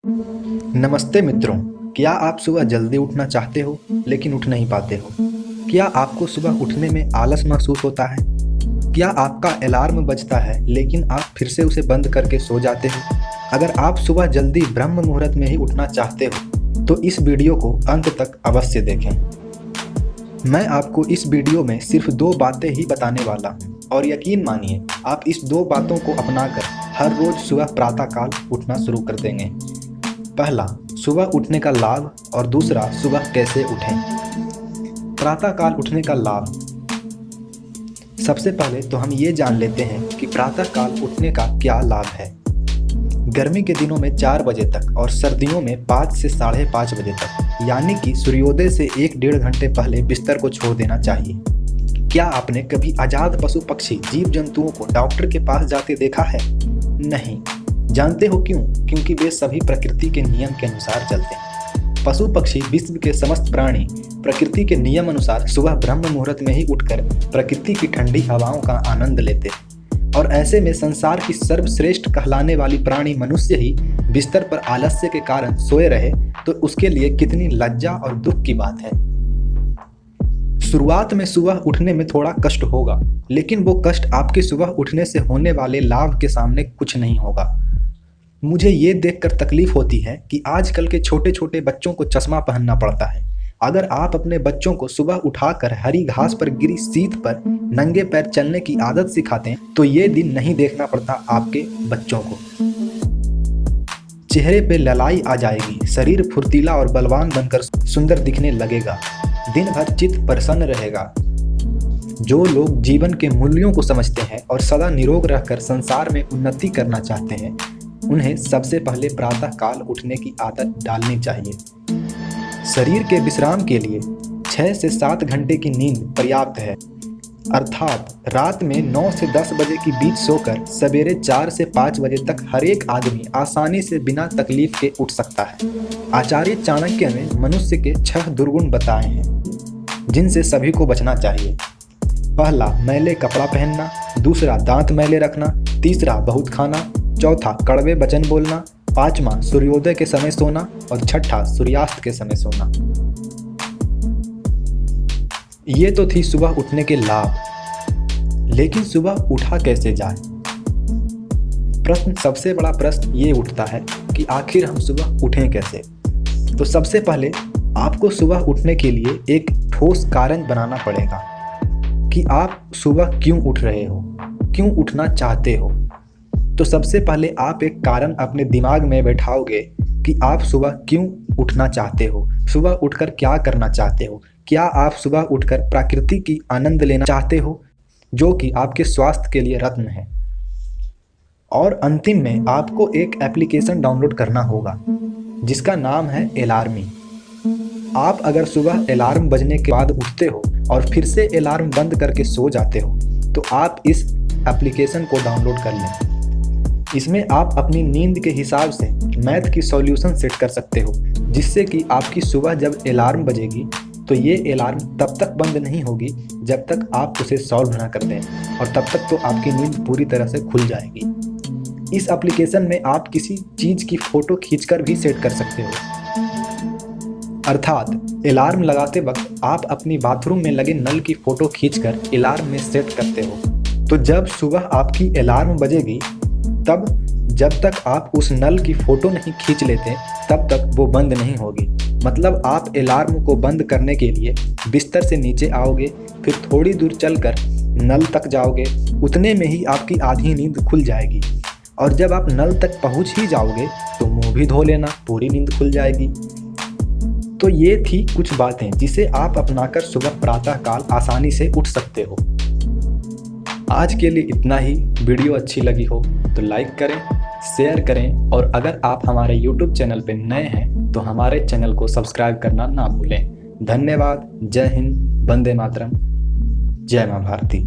नमस्ते मित्रों। क्या आप सुबह जल्दी उठना चाहते हो लेकिन उठ नहीं पाते हो? क्या आपको सुबह उठने में आलस महसूस होता है? क्या आपका अलार्म बजता है लेकिन आप फिर से उसे बंद करके सो जाते हो? अगर आप सुबह जल्दी ब्रह्म मुहूर्त में ही उठना चाहते हो तो इस वीडियो को अंत तक अवश्य देखें। मैं आपको इस वीडियो में सिर्फ 2 बातें ही बताने वाला हूँ और यकीन मानिए आप इस 2 बातों को अपनाकर हर रोज सुबह प्रातःकाल उठना शुरू कर देंगे। पहला, सुबह उठने का लाभ और दूसरा, सुबह कैसे उठें। प्रातःकाल उठने का लाभ। सबसे पहले तो हम ये जान लेते हैं कि प्रातःकाल उठने का क्या लाभ है। गर्मी के दिनों में 4 बजे तक और सर्दियों में 5 से 5:30 बजे तक, यानी कि सूर्योदय से 1-1.5 घंटे पहले बिस्तर को छोड़ देना चाहिए। क्या आपने कभी आजाद पशु पक्षी जीव जंतुओं को डॉक्टर के पास जाते देखा है? नहीं। जानते हो क्यों? क्योंकि वे सभी प्रकृति के नियम के अनुसार चलते हैं। पशु पक्षी, विश्व के समस्त प्राणी प्रकृति के नियम अनुसार सुबह ब्रह्म मुहूर्त में ही उठकर प्रकृति की ठंडी हवाओं का आनंद लेते हैं। और ऐसे में संसार की सर्वश्रेष्ठ कहलाने वाली प्राणी मनुष्य ही बिस्तर पर आलस्य के कारण सोए रहे तो उसके लिए कितनी लज्जा और दुख की बात है। शुरुआत में सुबह उठने में थोड़ा कष्ट होगा, लेकिन वो कष्ट आपके सुबह उठने से होने वाले लाभ के सामने कुछ नहीं होगा। मुझे ये देखकर तकलीफ होती है कि आजकल के छोटे छोटे बच्चों को चश्मा पहनना पड़ता है। अगर आप अपने बच्चों को सुबह उठाकर हरी घास पर गिरी सीट पर नंगे पैर चलने की आदत सिखाते हैं तो ये दिन नहीं देखना पड़ता आपके बच्चों को। चेहरे पे ललाई आ जाएगी, शरीर फुर्तीला और बलवान बनकर सुंदर दिखने लगेगा, दिन भर चित्त प्रसन्न रहेगा। जो लोग जीवन के मूल्यों को समझते हैं और सदा निरोग रहकर संसार में उन्नति करना चाहते हैं, उन्हें सबसे पहले प्रातः काल उठने की आदत डालनी चाहिए। शरीर के विश्राम के लिए 6 से 7 घंटे की नींद पर्याप्त है, अर्थात रात में 9 से 10 बजे के बीच सोकर सवेरे 4 से 5 बजे तक हर एक आदमी आसानी से बिना तकलीफ के उठ सकता है। आचार्य चाणक्य ने मनुष्य के 6 दुर्गुण बताए हैं जिनसे सभी को बचना चाहिए। पहला, मैले कपड़ा पहनना, दूसरा, दांत मैले रखना, तीसरा, बहुत खाना, चौथा, कड़वे वचन बोलना, 5वां, सूर्योदय के समय सोना और 6ठा, सूर्यास्त के समय सोना। ये तो थी सुबह उठने के लाभ, लेकिन सुबह उठा कैसे जाए? सबसे बड़ा प्रश्न ये उठता है कि आखिर हम सुबह उठें कैसे? तो सबसे पहले आपको सुबह उठने के लिए एक ठोस कारण बनाना पड़ेगा कि आप सुबह क्यों उठ रहे हो, क्यों उठना चाहते हो। तो सबसे पहले आप एक कारण अपने दिमाग में बैठाओगे कि आप सुबह क्यों उठना चाहते हो, सुबह उठकर क्या करना चाहते हो। क्या आप सुबह उठकर प्रकृति की आनंद लेना चाहते हो, जो कि आपके स्वास्थ्य के लिए रत्न है। और अंतिम में आपको एक एप्लीकेशन डाउनलोड करना होगा जिसका नाम है अलार्मी। आप अगर सुबह अलार्म बजने के बाद उठते हो और फिर से अलार्म बंद करके सो जाते हो तो आप इस एप्लीकेशन को डाउनलोड कर लें। इसमें आप अपनी नींद के हिसाब से मैथ की सॉल्यूशन सेट कर सकते हो, जिससे कि आपकी सुबह जब अलार्म बजेगी तो ये अलार्म तब तक बंद नहीं होगी जब तक आप उसे सॉल्व ना कर दें, और तब तक तो आपकी नींद पूरी तरह से खुल जाएगी। इस एप्लीकेशन में आप किसी चीज़ की फ़ोटो खींचकर भी सेट कर सकते हो, अर्थात अलार्म लगाते वक्त आप अपनी बाथरूम में लगे नल की फ़ोटो खींचकर अलार्म में सेट करते हो। तो जब सुबह आपकी अलार्म बजेगी तब जब तक आप उस नल की फ़ोटो नहीं खींच लेते तब तक वो बंद नहीं होगी। मतलब आप अलार्म को बंद करने के लिए बिस्तर से नीचे आओगे, फिर थोड़ी दूर चलकर नल तक जाओगे, उतने में ही आपकी आधी नींद खुल जाएगी। और जब आप नल तक पहुंच ही जाओगे तो मुंह भी धो लेना, पूरी नींद खुल जाएगी। तो ये थी कुछ बातें जिसे आप अपनाकर सुबह प्रातःकाल आसानी से उठ सकते हो। आज के लिए इतना ही। वीडियो अच्छी लगी हो तो लाइक करें, शेयर करें, और अगर आप हमारे YouTube चैनल पर नए हैं तो हमारे चैनल को सब्सक्राइब करना ना भूलें। धन्यवाद। जय हिंद, वंदे मातरम, जय मां भारती।